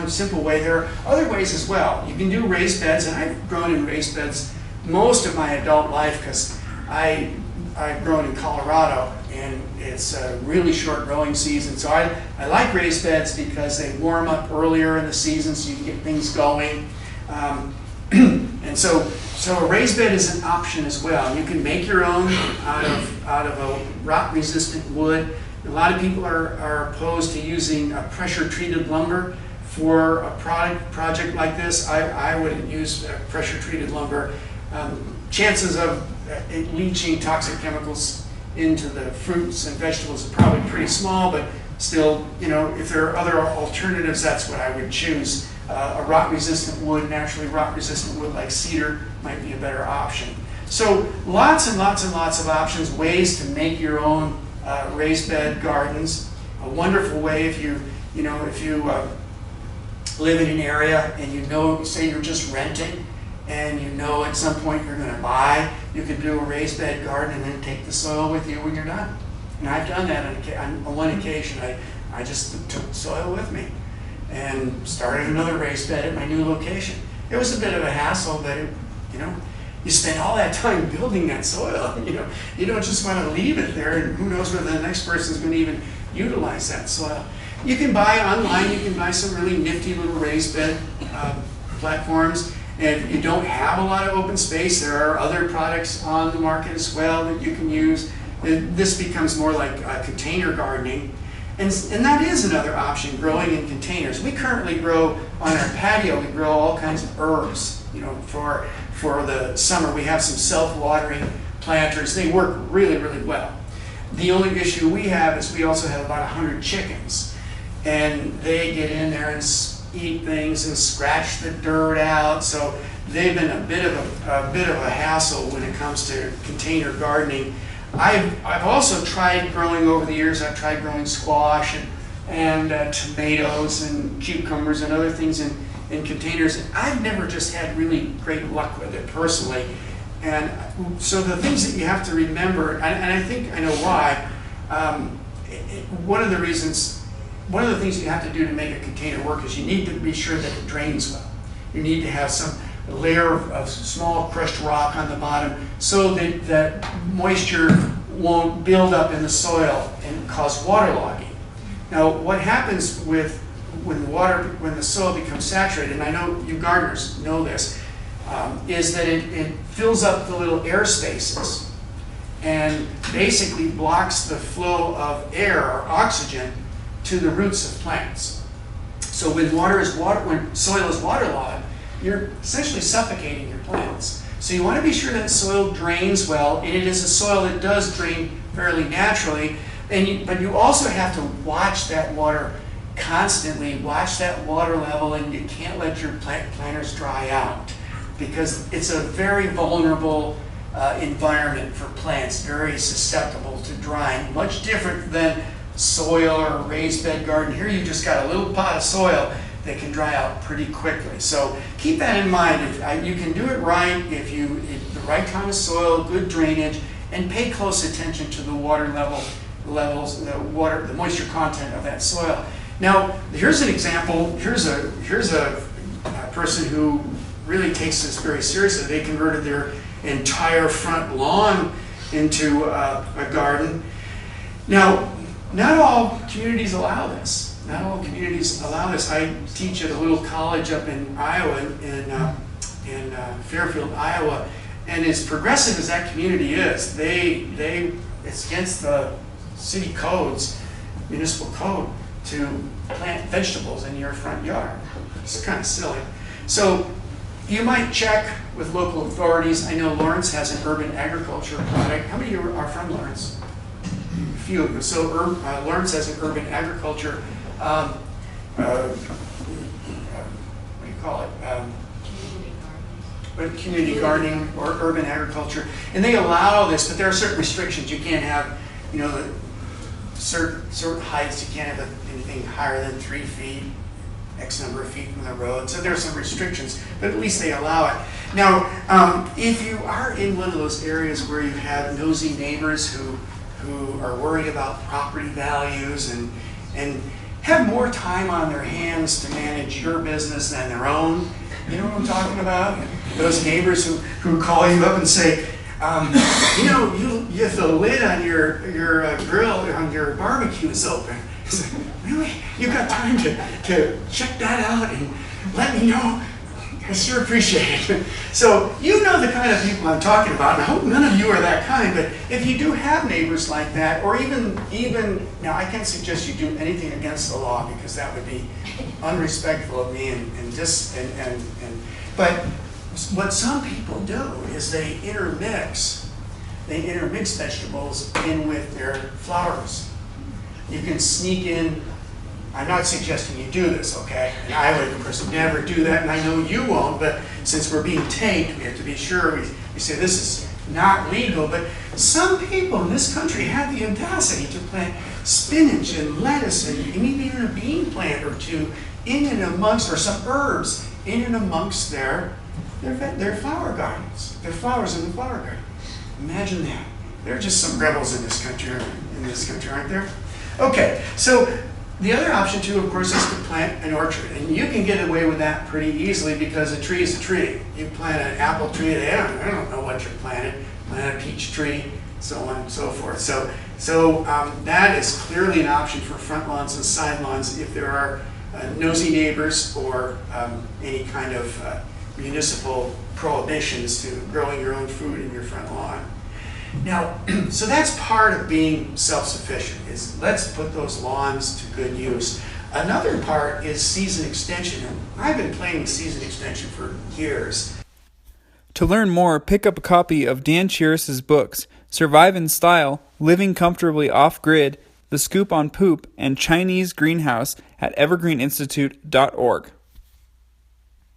one simple way. There are other ways as well. You can do raised beds, and I've grown in raised beds most of my adult life because I've grown in Colorado, and it's a really short growing season. So I like raised beds because they warm up earlier in the season, so you can get things going. And so a raised bed is an option as well. You can make your own out of a rot-resistant wood. A lot of people are opposed to using pressure-treated lumber for a project like this. I wouldn't use pressure-treated lumber. Chances of it leaching toxic chemicals into the fruits and vegetables are probably pretty small, but still, you know, if there are other alternatives, that's what I would choose. A rot-resistant wood, naturally rot-resistant wood like cedar might be a better option. So lots and lots and lots of options, ways to make your own raised bed gardens. A wonderful way if you live in an area and you know, say you're just renting, and you know at some point you're going to buy, you can do a raised bed garden and then take the soil with you when you're done. And I've done that on one occasion. I just took soil with me and started another raised bed at my new location. It was a bit of a hassle, but you spend all that time building that soil. You don't just want to leave it there, and who knows whether the next person's going to even utilize that soil. You can buy online. You can buy some really nifty little raised bed platforms. And if you don't have a lot of open space, there are other products on the market as well that you can use. This becomes more like container gardening. And that is another option, growing in containers. We currently grow on our patio, we grow all kinds of herbs, for the summer. We have some self-watering planters. They work really, really well. The only issue we have is we also have about 100 chickens. And they get in there and eat things and scratch the dirt out. So they've been a bit of a hassle when it comes to container gardening. I've also tried growing over the years. I've tried growing squash and tomatoes and cucumbers and other things in containers. And I've never just had really great luck with it personally. And so the things that you have to remember, and I think I know why, one of the things you have to do to make a container work is you need to be sure that it drains well. You need to have some layer of small crushed rock on the bottom so that moisture won't build up in the soil and cause waterlogging. Now, what happens when the soil becomes saturated, and I know you gardeners know this, is that it fills up the little air spaces and basically blocks the flow of air or oxygen to the roots of plants. So when soil is waterlogged, you're essentially suffocating your plants. So you want to be sure that soil drains well, and it is a soil that does drain fairly naturally. But you also have to watch that water constantly, watch that water level, and you can't let your planters dry out because it's a very vulnerable environment for plants, very susceptible to drying, much different than soil or a raised bed garden. Here you just got a little pot of soil that can dry out pretty quickly. So keep that in mind. You can do it right if the right kind of soil, good drainage, and pay close attention to the water levels, the moisture content of that soil. Now, here's an example. Here's a person who really takes this very seriously. They converted their entire front lawn into a garden. Now, not all communities allow this. Not all communities allow this. I teach at a little college up in Iowa, in Fairfield, Iowa, and as progressive as that community is, it's against the city codes, municipal code, to plant vegetables in your front yard. It's kind of silly. So you might check with local authorities. I know Lawrence has an urban agriculture product. How many of you are from Lawrence? A few of you. So Lawrence has an urban agriculture, what do you call it? Community gardening or urban agriculture. And they allow this, but there are certain restrictions. You can't have, certain heights. You can't have anything higher than 3 feet, X number of feet from the road. So there are some restrictions, but at least they allow it. Now, if you are in one of those areas where you have nosy neighbors who are worried about property values and have more time on their hands to manage your business than their own. You know what I'm talking about? Those neighbors who call you up and say, the lid on your grill, on your barbecue is open. Say, really? You got time to check that out and let me know? I sure appreciate it. So you know the kind of people I'm talking about, and I hope none of you are that kind, but if you do have neighbors like that, or even now I can't suggest you do anything against the law because that would be unrespectful of me but what some people do is they intermix vegetables in with their flowers. You can sneak in. I'm not suggesting you do this, okay? And I would, of course, never do that, and I know you won't, but since we're being taped, we have to be sure we say this is not legal, but some people in this country have the audacity to plant spinach and lettuce and maybe even a bean plant or two in and amongst, or some herbs in and amongst their flower gardens, their flowers in the flower garden. Imagine that. There are just some rebels in this country, aren't there? Okay, so the other option, too, of course, is to plant an orchard. And you can get away with that pretty easily because a tree is a tree. You plant an apple tree, I don't know what you're planting. Plant a peach tree, so on and so forth. So that is clearly an option for front lawns and side lawns if there are nosy neighbors or any kind of municipal prohibitions to growing your own food in your front lawn. Now, so that's part of being self-sufficient, is let's put those lawns to good use. Another part is season extension. And I've been playing with season extension for years. To learn more, pick up a copy of Dan Cheris's books, Survive in Style, Living Comfortably Off-Grid, The Scoop on Poop, and Chinese Greenhouse at evergreeninstitute.org.